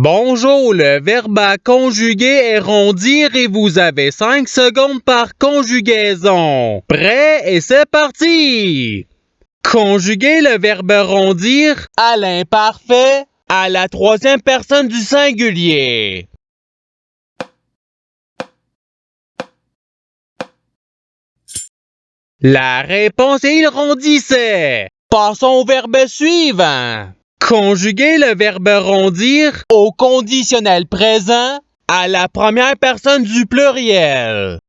Bonjour, le verbe à conjuguer est rondir et vous avez 5 secondes par conjugaison. Prêt et c'est parti! Conjuguer le verbe rondir à l'imparfait à la troisième personne du singulier. La réponse est il rondissait. Passons au verbe suivant. Conjuguer le verbe rondir au conditionnel présent à la première personne du pluriel.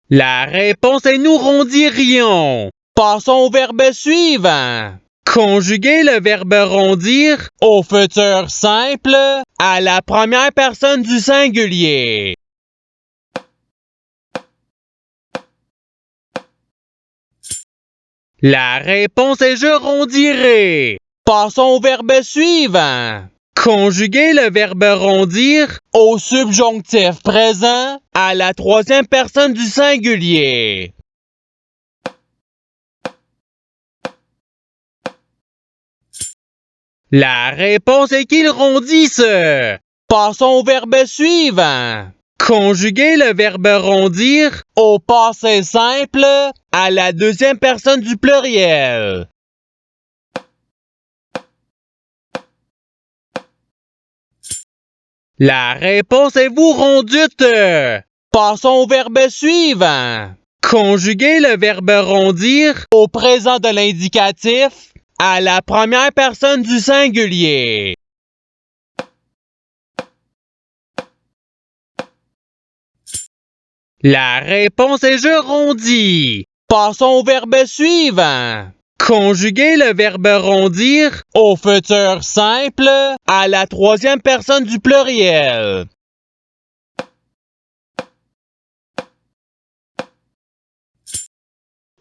La réponse est nous rondirions. Passons au verbe suivant. Conjuguer le verbe rondir au futur simple à la première personne du singulier. La réponse est je rondirai. Passons au verbe suivant. Conjuguer le verbe rondir au subjonctif présent à la troisième personne du singulier. La réponse est qu'il rondisse. Passons au verbe suivant. Conjuguer le verbe rondir au passé simple à la deuxième personne du pluriel. La réponse est vous rondûtes. Passons au verbe suivant. Conjuguer le verbe rondir au présent de l'indicatif à la première personne du singulier. La réponse est je rondis. Passons au verbe suivant. Conjuguer le verbe rondir au futur simple à la troisième personne du pluriel.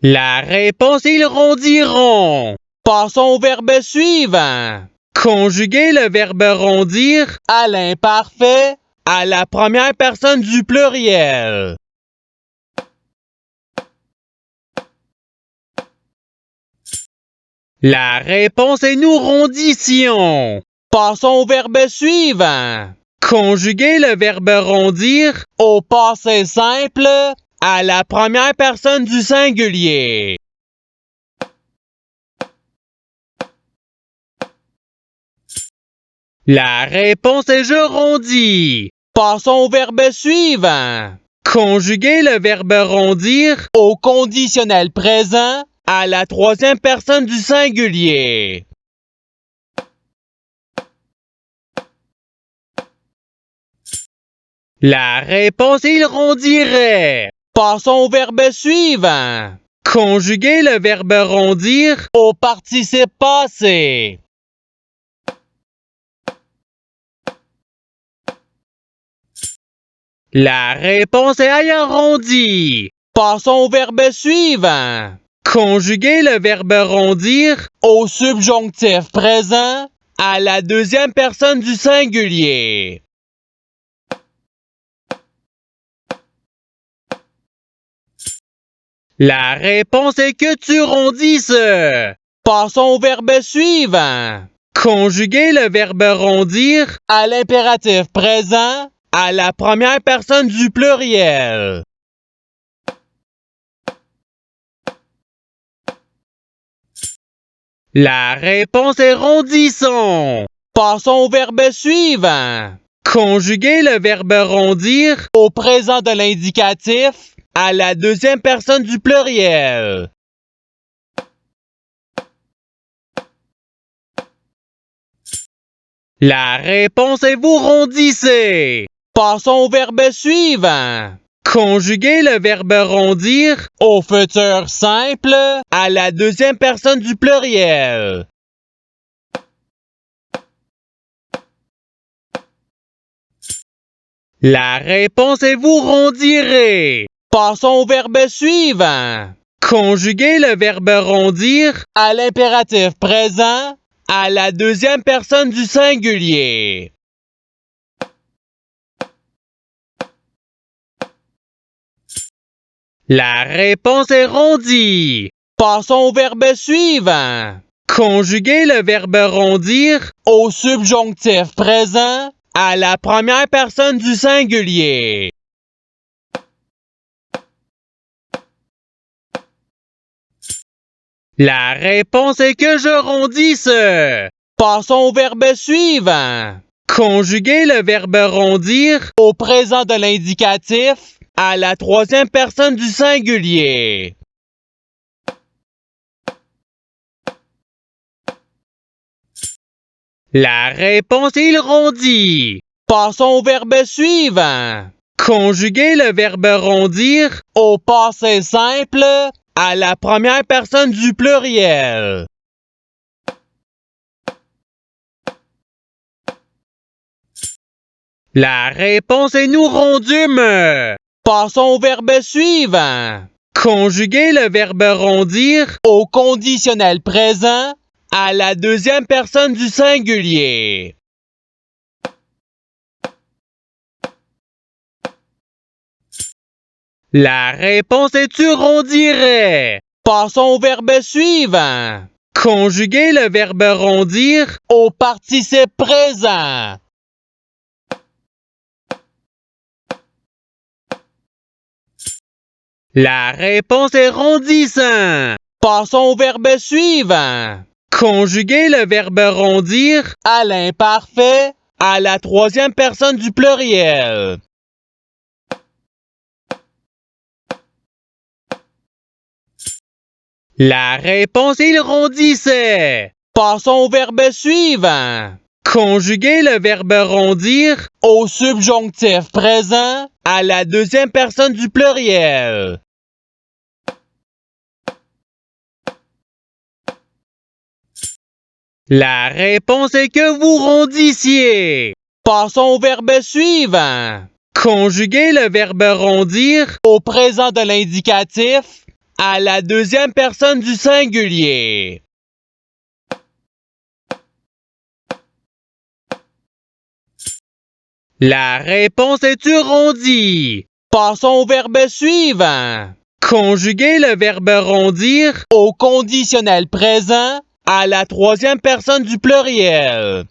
La réponse est ils rondiront. Passons au verbe suivant. Conjuguer le verbe rondir à l'imparfait à la première personne du pluriel. La réponse est nous rondissions. Passons au verbe suivant. Conjuguer le verbe rondir au passé simple à la première personne du singulier. La réponse est je rondis. Passons au verbe suivant. Conjuguer le verbe rondir au conditionnel présent à la troisième personne du singulier. La réponse est il rondirait. Passons au verbe suivant. Conjuguer le verbe rondir au participe passé. La réponse est ayant rondi. Passons au verbe suivant. Conjuguer le verbe rondir au subjonctif présent à la deuxième personne du singulier. La réponse est que tu rondisses. Passons au verbe suivant. Conjuguer le verbe rondir à l'impératif présent à la première personne du pluriel. La réponse est rondissons. Passons au verbe suivant. Conjuguer le verbe rondir au présent de l'indicatif à la deuxième personne du pluriel. La réponse est vous rondissez. Passons au verbe suivant. Conjuguer le verbe rondir au futur simple à la deuxième personne du pluriel. La réponse est vous rondirez. Passons au verbe suivant. Conjuguer le verbe rondir à l'impératif présent à la deuxième personne du singulier. La réponse est rondie. Passons au verbe suivant. Conjuguer le verbe rondir au subjonctif présent à la première personne du singulier. La réponse est que je rondisse. Passons au verbe suivant. Conjuguer le verbe rondir au présent de l'indicatif à la troisième personne du singulier. La réponse est il rondit. Passons au verbe suivant. Conjuguer le verbe rondir au passé simple à la première personne du pluriel. La réponse est nous rondûmes. Passons au verbe suivant. Conjuguer le verbe rondir au conditionnel présent à la deuxième personne du singulier. La réponse est tu rondirais. Passons au verbe suivant. Conjuguer le verbe rondir au participe présent. La réponse est rondissant. Passons au verbe suivant. Conjuguer le verbe rondir à l'imparfait à la troisième personne du pluriel. La réponse est il rondissait. Passons au verbe suivant. Conjuguer le verbe rondir au subjonctif présent à la deuxième personne du pluriel. La réponse est que vous rondissiez. Passons au verbe suivant. Conjuguer le verbe rondir au présent de l'indicatif à la deuxième personne du singulier. La réponse est tu rondis. Passons au verbe suivant. Conjuguer le verbe rondir au conditionnel présent à la troisième personne du pluriel.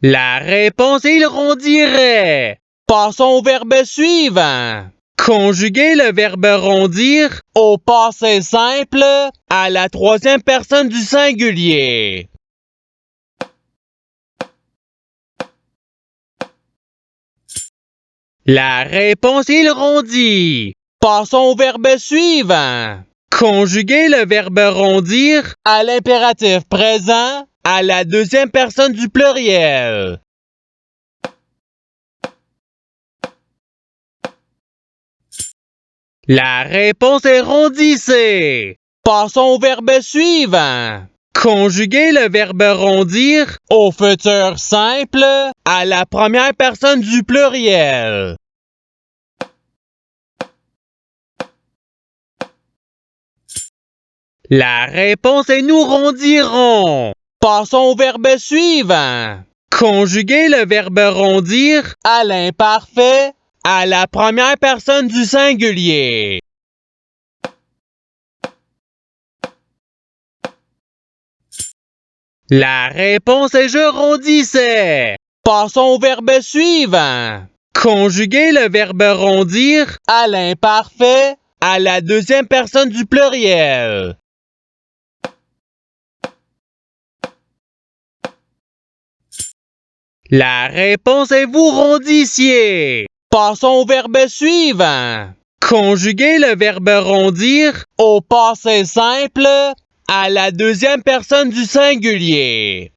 La réponse est il rondirait. Passons au verbe suivant. Conjuguer le verbe rondir au passé simple à la troisième personne du singulier. La réponse est il rondit. Passons au verbe suivant. Conjuguer le verbe rondir à l'impératif présent à la deuxième personne du pluriel. La réponse est rondissez. Passons au verbe suivant. Conjuguer le verbe rondir au futur simple à la première personne du pluriel. La réponse est nous rondirons. Passons au verbe suivant. Conjuguer le verbe rondir à l'imparfait à la première personne du singulier. La réponse est je rondissais. Passons au verbe suivant. Conjuguer le verbe rondir à l'imparfait à la deuxième personne du pluriel. La réponse est vous rondissiez. Passons au verbe suivant. Conjuguer le verbe rondir au passé simple à la deuxième personne du singulier.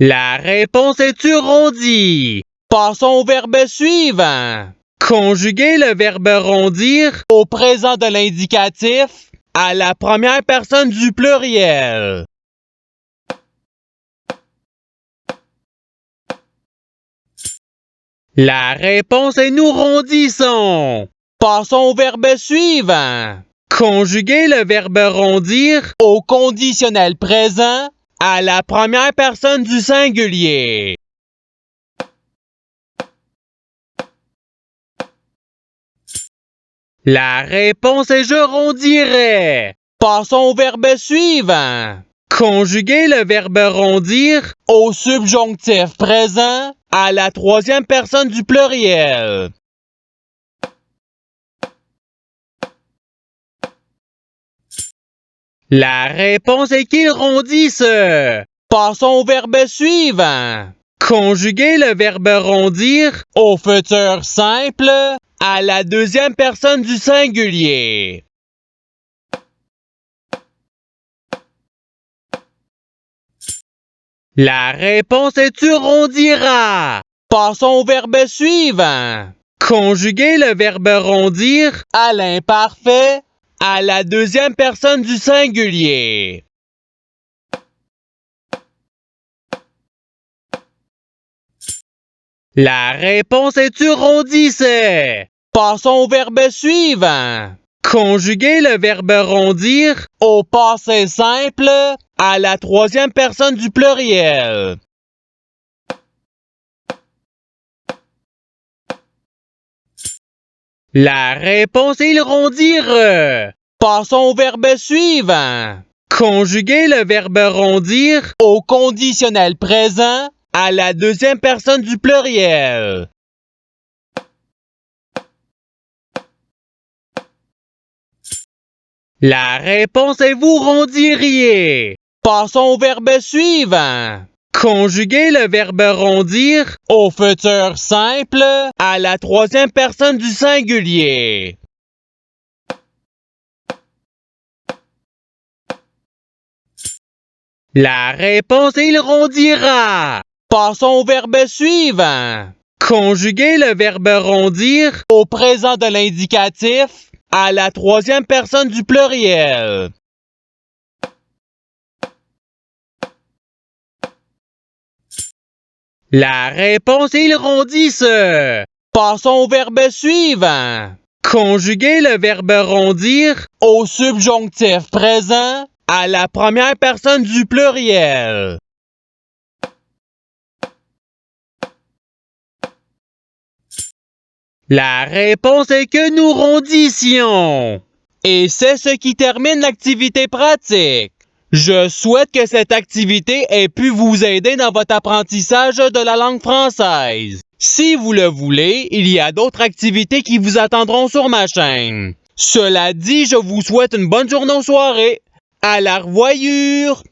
La réponse est tu rondis. Passons au verbe suivant. Conjuguer le verbe rondir au présent de l'indicatif à la première personne du pluriel. La réponse est nous rondissons. Passons au verbe suivant. Conjuguer le verbe rondir au conditionnel présent à la première personne du singulier. La réponse est je rondirais. Passons au verbe suivant. Conjuguer le verbe rondir au subjonctif présent à la troisième personne du pluriel. La réponse est qu'ils rondissent. Passons au verbe suivant. Conjuguer le verbe rondir au futur simple à la deuxième personne du singulier. La réponse est tu rondiras. Passons au verbe suivant. Conjuguer le verbe rondir à l'imparfait à la deuxième personne du singulier. La réponse est tu rondissais. Passons au verbe suivant. Conjuguer le verbe rondir au passé simple à la troisième personne du pluriel. La réponse est rondir. Passons au verbe suivant. Conjuguer le verbe rondir au conditionnel présent à la deuxième personne du pluriel. La réponse est vous rondiriez. Passons au verbe suivant. Conjuguer le verbe rondir au futur simple à la troisième personne du singulier. La réponse est il rondira. Passons au verbe suivant. Conjuguer le verbe rondir au présent de l'indicatif à la troisième personne du pluriel. La réponse est ils rondissent. Passons au verbe suivant. Conjuguer le verbe rondir au subjonctif présent à la première personne du pluriel. La réponse est que nous rondissions. Et c'est ce qui termine l'activité pratique. Je souhaite que cette activité ait pu vous aider dans votre apprentissage de la langue française. Si vous le voulez, il y a d'autres activités qui vous attendront sur ma chaîne. Cela dit, je vous souhaite une bonne journée ou soirée. À la revoyure!